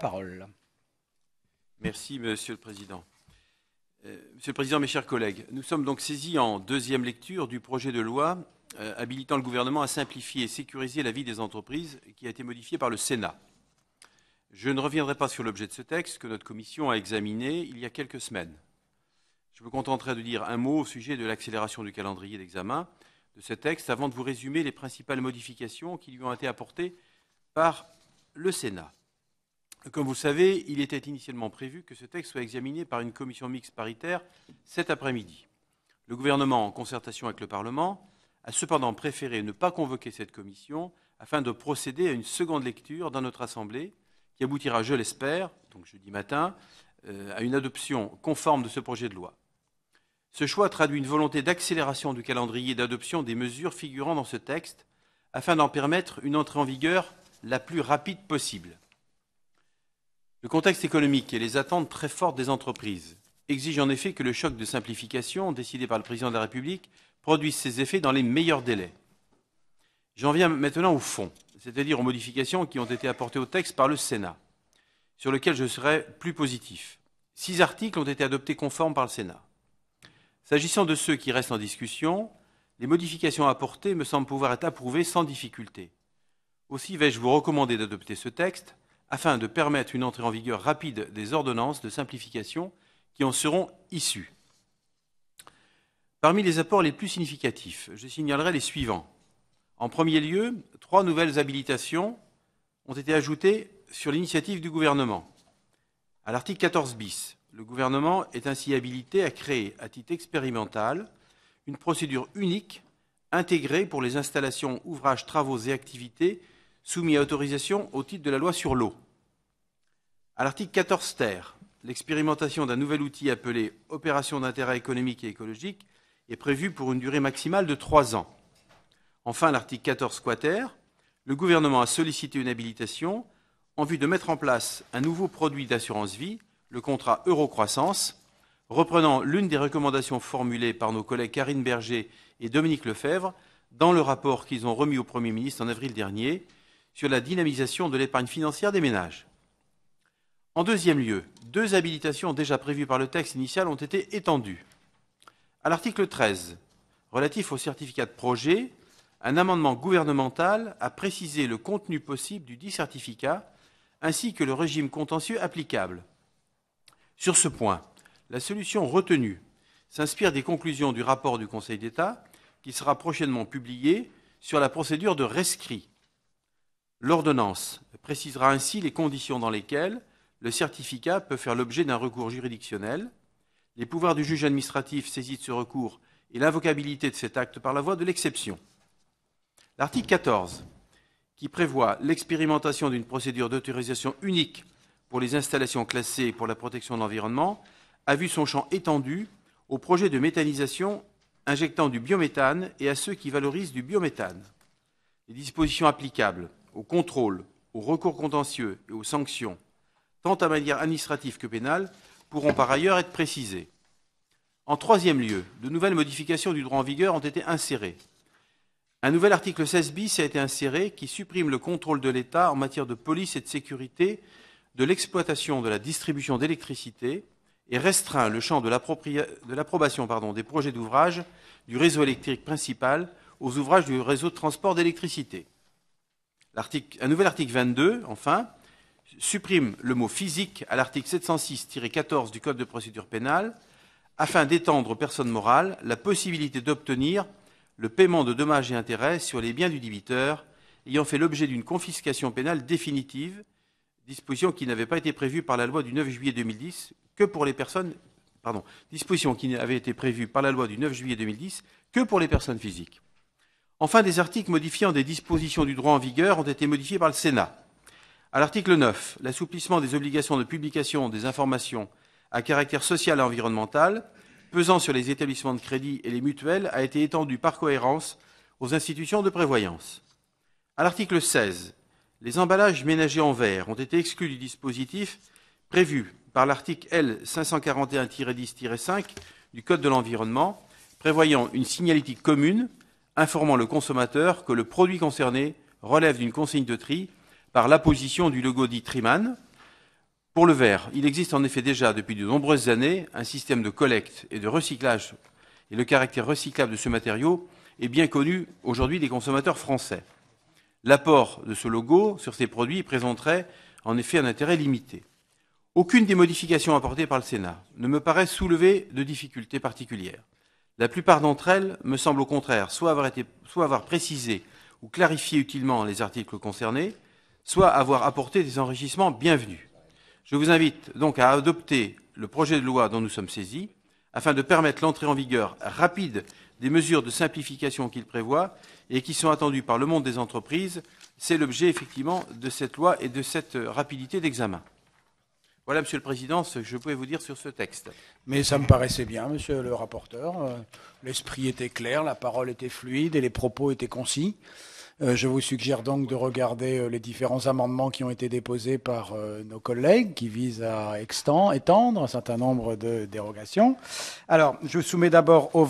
Parole. Merci, Monsieur le Président. Monsieur le Président, mes chers collègues, nous sommes donc saisis en deuxième lecture du projet de loi habilitant le gouvernement à simplifier et sécuriser la vie des entreprises qui a été modifié par le Sénat. Je ne reviendrai pas sur l'objet de ce texte que notre commission a examiné il y a quelques semaines. Je me contenterai de dire un mot au sujet de l'accélération du calendrier d'examen de ce texte avant de vous résumer les principales modifications qui lui ont été apportées par le Sénat. Comme vous le savez, il était initialement prévu que ce texte soit examiné par une commission mixte paritaire cet après-midi. Le gouvernement, en concertation avec le Parlement, a cependant préféré ne pas convoquer cette commission afin de procéder à une seconde lecture dans notre Assemblée qui aboutira, je l'espère, donc jeudi matin, à une adoption conforme de ce projet de loi. Ce choix traduit une volonté d'accélération du calendrier d'adoption des mesures figurant dans ce texte afin d'en permettre une entrée en vigueur la plus rapide possible. Le contexte économique et les attentes très fortes des entreprises exigent en effet que le choc de simplification décidé par le Président de la République produise ses effets dans les meilleurs délais. J'en viens maintenant au fond, c'est-à-dire aux modifications qui ont été apportées au texte par le Sénat, sur lequel je serai plus positif. 6 articles ont été adoptés conformes par le Sénat. S'agissant de ceux qui restent en discussion, les modifications apportées me semblent pouvoir être approuvées sans difficulté. Aussi vais-je vous recommander d'adopter ce texte afin de permettre une entrée en vigueur rapide des ordonnances de simplification qui en seront issues. Parmi les apports les plus significatifs, je signalerai les suivants. En premier lieu, 3 nouvelles habilitations ont été ajoutées sur l'initiative du gouvernement. À l'article 14 bis, le gouvernement est ainsi habilité à créer, à titre expérimental, une procédure unique intégrée pour les installations, ouvrages, travaux et activités soumis à autorisation au titre de la loi sur l'eau. À l'article 14 ter, l'expérimentation d'un nouvel outil appelé opération d'intérêt économique et écologique est prévue pour une durée maximale de 3 ans. Enfin, à l'article 14 quater, le gouvernement a sollicité une habilitation en vue de mettre en place un nouveau produit d'assurance vie, le contrat Eurocroissance, reprenant l'une des recommandations formulées par nos collègues Karine Berger et Dominique Lefebvre dans le rapport qu'ils ont remis au Premier ministre en avril dernier sur la dynamisation de l'épargne financière des ménages. En deuxième lieu, 2 habilitations déjà prévues par le texte initial ont été étendues. À l'article 13, relatif au certificat de projet, un amendement gouvernemental a précisé le contenu possible du dit certificat ainsi que le régime contentieux applicable. Sur ce point, la solution retenue s'inspire des conclusions du rapport du Conseil d'État qui sera prochainement publié sur la procédure de rescrit. L'ordonnance précisera ainsi les conditions dans lesquelles le certificat peut faire l'objet d'un recours juridictionnel, les pouvoirs du juge administratif saisi de ce recours et l'invocabilité de cet acte par la voie de l'exception. L'article 14, qui prévoit l'expérimentation d'une procédure d'autorisation unique pour les installations classées pour la protection de l'environnement, a vu son champ étendu aux projets de méthanisation injectant du biométhane et à ceux qui valorisent du biométhane. Les dispositions applicables au contrôle, aux recours contentieux et aux sanctions, tant à manière administrative que pénale, pourront par ailleurs être précisées. En troisième lieu, de nouvelles modifications du droit en vigueur ont été insérées. Un nouvel article 16 bis a été inséré qui supprime le contrôle de l'État en matière de police et de sécurité de l'exploitation de la distribution d'électricité et restreint le champ de l'approbation des projets d'ouvrage du réseau électrique principal aux ouvrages du réseau de transport d'électricité. Un nouvel article 22, enfin, supprime le mot « physique » à l'article 706-14 du Code de procédure pénale afin d'étendre aux personnes morales la possibilité d'obtenir le paiement de dommages et intérêts sur les biens du débiteur ayant fait l'objet d'une confiscation pénale définitive, disposition qui n'avait pas été prévue par la loi du 9 juillet 2010 que pour les personnes disposition qui avait été prévue par la loi du 9 juillet 2010 que pour les personnes physiques. Enfin, des articles modifiant des dispositions du droit en vigueur ont été modifiés par le Sénat. À l'article 9, l'assouplissement des obligations de publication des informations à caractère social et environnemental pesant sur les établissements de crédit et les mutuelles a été étendu par cohérence aux institutions de prévoyance. À l'article 16, les emballages ménagers en verre ont été exclus du dispositif prévu par l'article L. 541-10-5 du Code de l'environnement, prévoyant une signalétique commune informant le consommateur que le produit concerné relève d'une consigne de tri par l'apposition du logo dit Triman, Pour le verre, il existe en effet déjà depuis de nombreuses années un système de collecte et de recyclage, et le caractère recyclable de ce matériau est bien connu aujourd'hui des consommateurs français. L'apport de ce logo sur ces produits présenterait en effet un intérêt limité. Aucune des modifications apportées par le Sénat ne me paraît soulever de difficultés particulières. La plupart d'entre elles me semblent au contraire soit avoir précisé ou clarifié utilement les articles concernés, soit avoir apporté des enrichissements bienvenus. Je vous invite donc à adopter le projet de loi dont nous sommes saisis, afin de permettre l'entrée en vigueur rapide des mesures de simplification qu'il prévoit et qui sont attendues par le monde des entreprises. C'est l'objet effectivement de cette loi et de cette rapidité d'examen. Voilà, Monsieur le Président, ce que je pouvais vous dire sur ce texte. Mais ça me paraissait bien, Monsieur le rapporteur. L'esprit était clair, la parole était fluide et les propos étaient concis. Je vous suggère donc de regarder les différents amendements qui ont été déposés par nos collègues qui visent à étendre un certain nombre de dérogations. Alors, je soumets d'abord au